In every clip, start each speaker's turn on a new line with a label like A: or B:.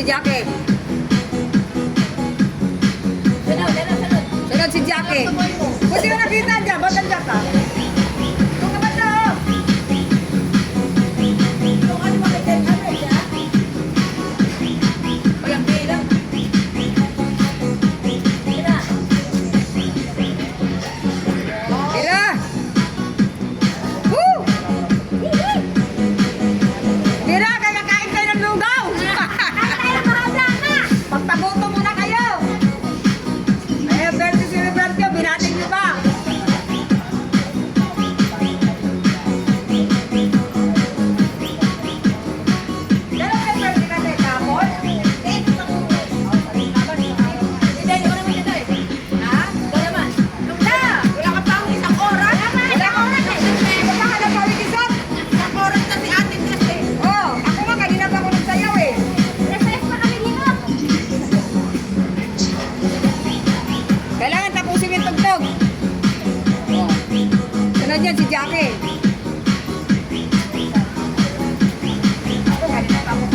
A: si Jackie. Sunod si Jackie. Kung di ko nakita dyan, ba't nandiyan ka? Kung ka ba ito? Walang bilang. Tira! Woo! Tira, kaya kain kayo ng lugaw! Pagtabuto muna kayo! Ay, Bertie si Roberto, binating niyo ba? Dalawa kay Bertie kasi kapon? Hindi ko naman ito eh. Ha? Ito naman. Na! Wala ka pa akong isang oras? Wala ka oras eh. Wala ka lang pawikisan? Isang oras na si Ate Tess eh. Oo, ako nga kanina pa ako nagsayaw eh. Reses pa kami dito. Kailangan tapusin yung tugtog. Sunod yan si Jackie. Ako kanina pa ako.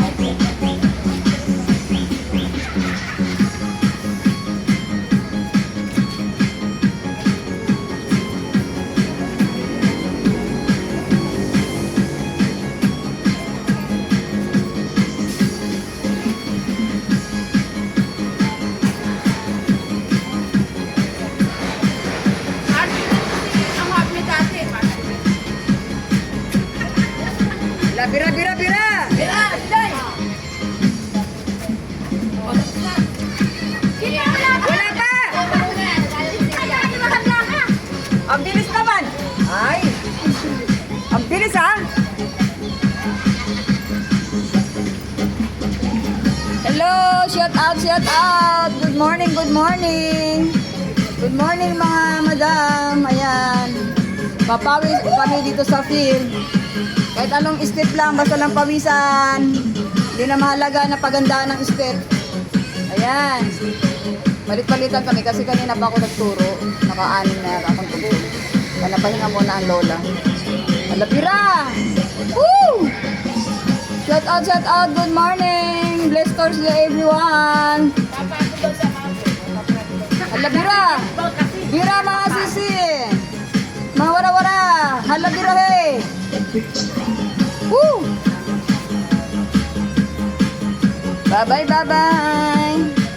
A: Bira, bira, bira! Bira! Day! Wala pa! Ang bilis naman! Ay! Ang bilis ha! Hello! Shout out, shout out! Good morning, good morning! Good morning mga madam! Ayan! Papawis kami dito sa field. Kahit anong step lang, basta lang pawisan. Hindi na mahalaga na pagandaan ng step. Ayan. Palit-palitan kami kasi kanina pa ako nagturo. Naka-anim na akong tubo. Kaya napahinga muna ang lola. Alapira! Woo! Shout out, good morning! Blessed Thursday everyone! Alapira! Bira mga sisi! Mga wara-wara! Alapira he! Woo! Bye-bye, bye-bye!